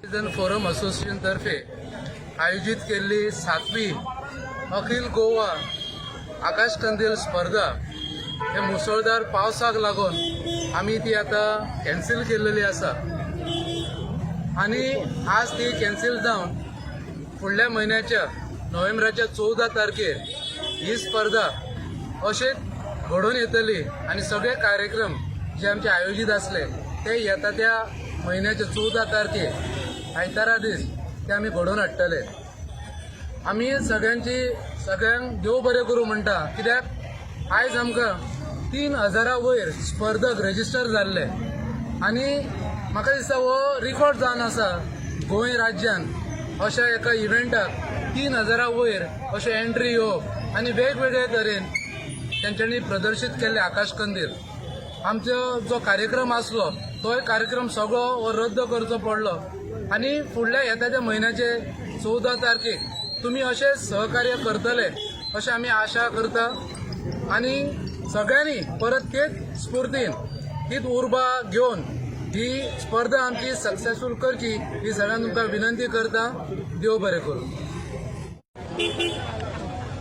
Citizen forum association तर्फे आयोजित केलेली 7वी अखिल गोवा आकाश कंदील स्पर्धा हे मुसळधार पावसाक लागून आम्ही ती आता कॅन्सल केलेली असा आणि आज ती कॅन्सल जावन फुडल्या महिन्याच्या नोव्हेंबराच्या 14 तारखेर ही स्पर्धा अशें घडोवन येतली आणि सगळे कार्यक्रम जे आमचे आयोजित असले ते येता त्या महिन्याच्या 14 तारखेक आयतारा दीस ते आमी घडोवन हाडटले. आमी सगळ्यांक देव बरें करूं म्हणटा, कित्याक आयज आमकां 3000 वयर स्पर्धक रजिस्टर जाल्ले आनी म्हाका दिसता हो रिकॉर्ड जावन आसा गोंय राज्यान अशा एका इव्हेंटाक 3000 वयर अशे एंट्री येवप आनी वेगवेगळे तरेन तेंच्यांनी प्रदर्शीत केल्ले आकाश कंदील. आमचो जो कार्यक्रम आसलो तो कार्यक्रम सगळो रद्द करचो पडलो आनी फुडल्या येता त्या म्हयन्याचे 14 तारखेक तुमी अशें सहकार्य करतले अशें आमी आशा करता आनी सगळ्यांनी परत तेच स्फूर्तीन तीच उर्बा घेवन ही स्पर्धा आमची सक्सेसफूल करची ही सगळ्यांक तुमकां विनंती करता. देव बरें करूं.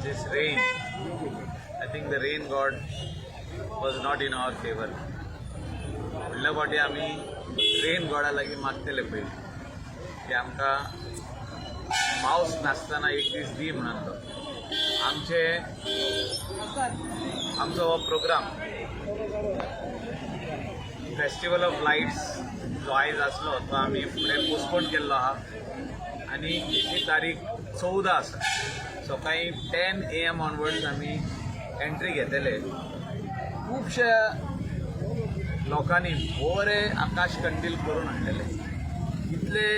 This rain, I think the rain god was not in our favor. फुडल्या फावटी आमी रेन गॉडा लागीं मागतले पयलीं की आमकां पावस नासतना एक दीस दी म्हणून तो आमचो हो प्रोग्राम फेस्टिवल ऑफ लायट्स जो आयज आसलो तो आमी फुडें पोस्टपोन केल्लो आहा आनी हेची तारीख 14 आसा. सकाळीं 10 AM ऑनवर्ड्स आमी एंट्री घेतले. खुबश्या लोकांनी बरें आकाश कंदील करून हाडलेले, इतले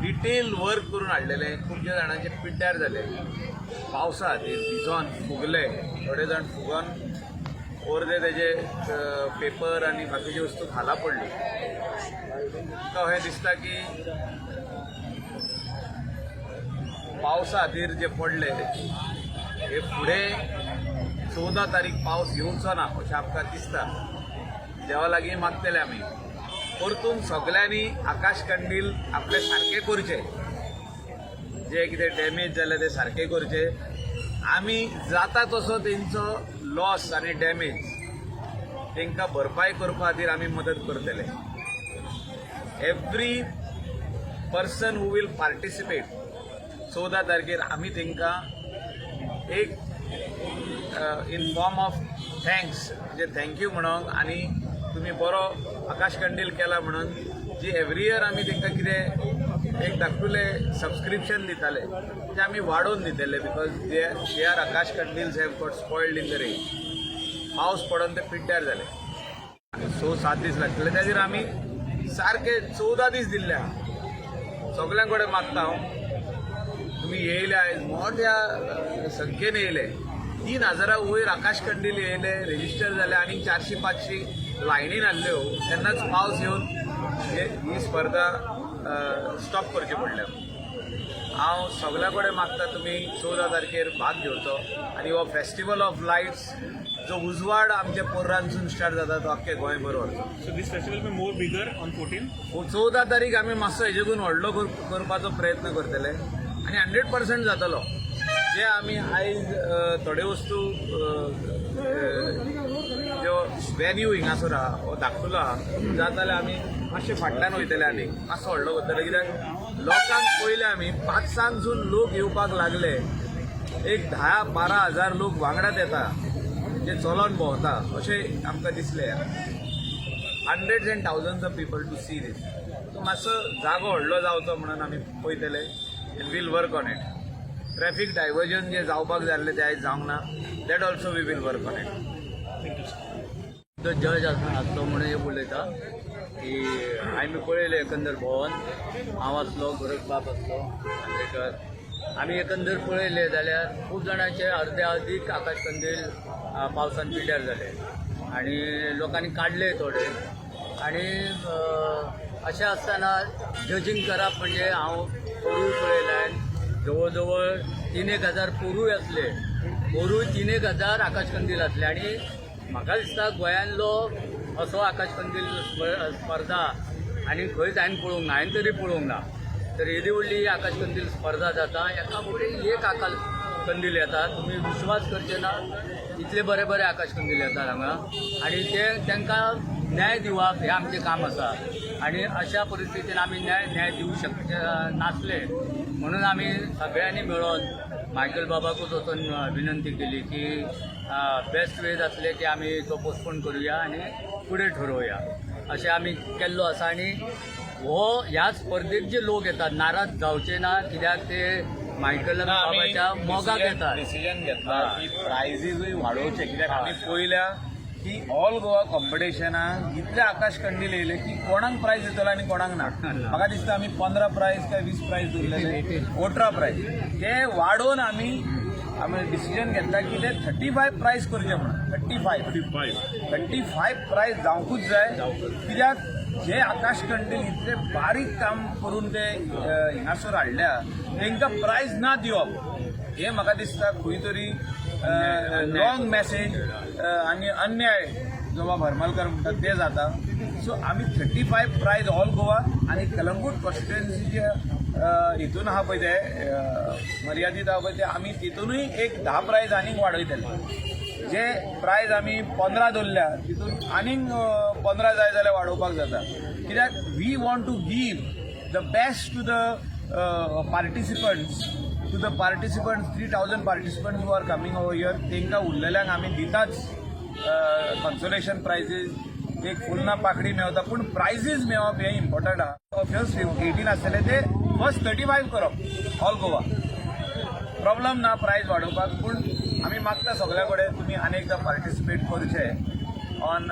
डिटेल वर्क करून हाडलेले. खुबश्या जाणांचे पिड्ड्यार जाले पावसा खातीर, भिजोन फुगले, थोडे जाण फुगोन अर्दे तेजे पेपर आनी बाकीची वस्तू खाला पडली. म्हाका अशें दिसता की पावसा खातीर जे पडले हे फुडें 14 तारीख पावस येवचो ना अशें आमकां दिसता. देवा लागीं मागतले आमी परतून सगळ्यांनी आकाश कंदील आपले सारके करचे, जे कितें डॅमेज जाले ते सारके करचे. आमी जाता तसो तेंचो लॉस आनी डॅमेज तांकां भरपाय करपा खातीर आमी मदत करतले. Every person who will participate 14 तारखेर आमी तांकां एक इन फॉर्म ऑफ थँक्स म्हणजे थँक्यू म्हणून आनी तुमी बरो आकाश कंदील केला म्हणून जी एवरी इयर आमी तांकां कितें एक धाकटुले सबस्क्रिप्शन दिताले ते आमी वाडोवन दितले, because they are akash kandils have got spoiled in the rain. पावस पडून ते पिड्ड्यार जाले आनी 7 दीस लागतले. ताजेर आमी सारके 14 दीस दिल्ले आहा. सगळ्यां कडेन मागता हांव तुमी येयले, आयज मोठ्या संख्येन येयले. 3000 वयर आकाश कंदील येयले, रेजिस्टर जाले आनी 400-500 लायनीन आहल्यो. तेन्नाच पावस येवन ही स्पर्धा स्टॉप करची पडल्या. हांव सगळ्या कडेन मागता तुमी 14 तारखेर भाग घेवचो आनी हो फेस्टिवल ऑफ लायट्स जो उजवाड आमच्या पोर्रांसून स्टार्ट जाता तो आख्खे गोंयभर व्हरचो. So this festival be more bigger on 14 तारीख आमी मातसो हेजेकून व्हडलो करपाचो प्रयत्न करतले आनी 100% जातलो. जे आमी आयज थोडे वस्तू ज्यो वेन्यू हिंगासर आहा हो धाकटुलो आहा, जाता जाल्यार आमी मातशे फाटल्यान वयतले आनी मातसो व्हडलो करतले. कित्याक लोकांक पयले आमी 5सांसून लोक येवपाक लागले. एक 10-12 हजार लोक वांगडाच येता जे चलोन भोंवता अशें आमकां दिसलें. Hundreds and thousands of people to see this. So मातसो जागो व्हडलो जावचो म्हणून आमी पळयतले and will work on it. Traffic diversion जे जावपाक जाय आसलें तें आयज जावंक ना, that also we will work on it. तो जज आसलो म्हणून हे उलयता की आमी पळयलें एकंदर भोंवन, हांव आसलो, गोरख बाब आसलो, खांडेकर, आमी एकंदर पळयलें जाल्यार खूब जाणांचे अर्द्या अदीक आकाश कंदील पावसान पिड्ड्यार जाले आनी लोकांनी काडले थोडे. आनी अशें आसतना जजींग करप म्हणजे हांव पोरूय पळयलें, जवळ जवळ 3000 पोरूय आसले, पोरूय 3000 आकाश कंदील आसले. आनी म्हाका दिसता गोंयांतलो असो आकाश कंदील स्पर्धा आनी खंयच हांवें पळोवंक ना, हांवें तरी पळोवंक ना. तर येदी व्हडली ही आकाश कंदील स्पर्धा जाता एका फुडें एक आकाश कंदील येता तुम्ही विश्वास करचे ना इतले बरे बरे आकाश कंदील येतात हांगा आणि ते तांकां न्याय दिवप हें आमचें काम आसा आणि अशा परिस्थितीन आमी न्याय दिवंक शकचे नासले म्हणून आमी सगळ्यांनी मेळोन मायकल बाबाकूच वचून विनंती केली की बेस्ट वे जातले की आमी तो पोस्टपोन करुया आणि फुडें ठरोवया अशें आमी केल्लो आसा आणि ह्या स्पर्धेक जे लोक येतात नाराज जावचे ना कित्याक ते मायकल बाबाच्या मोगाक येतात डिसिजन घेतला की प्रायझीजूय वाडोवचे कित्याक आमी पळयल्या की ऑल गोवा कॉम्पिटिशनाक इतले आकाश कंदील येयले की कोणाक प्रायज दितलो आनी कोणाक ना म्हाका दिसता आमी 15 प्रायज काय 20 प्रायज दवरलेले 18 प्रायज ते वाडोवन आमी डिसिजन घेतला की ते 35 प्रायज करचे म्हणून 35 प्रायज जावंकूच जाय कित्याक जे आकाश कंदील इतले बारीक काम करून ते हिंगासर हाडल्या तांकां प्रायज ना दिवप हे म्हाका दिसता खंय तरी रॉंग मॅसेज आणि अन्याय जो बाब हरमलकर म्हणटात ते जाता सो आमी 35 प्रायज ऑल गोवा आणि कलंगूट कॉन्स्टिट्युएन्सीचे हितून आहा पळय ते मर्यादीत आहा पळय ते आमी तितूनय एक 10 प्रायज आनीक वाडयतले जे प्रायज आमी 15 दवरल्या तितून आनीक 15 जाय जाल्यार वाडोवपाक जाता कित्याक we want to give the best to the participants 3,000 participants who are coming over here तांकां उरलेल्यांक आमी दिताच कन्सोलेशन प्रायजीस एक फुल ना पाकडी मेळता पूण प्रायजीस मेळप हें इम्पॉर्टंट आहा फर्स्ट 18 आसतले ते फर्स्ट 35 करप ऑल गोवा प्रॉब्लम ना प्रायज वाडोवपाक पूण आमी मागता सगळ्या कडेन तुमी आनी एकदां पार्टिसिपेट करचे on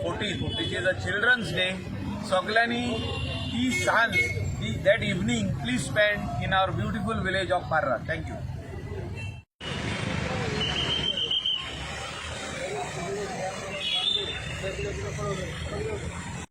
14 which is a children's day सगळ्यांनी ती सांज that evening please spend in our beautiful village of Parra. Thank you.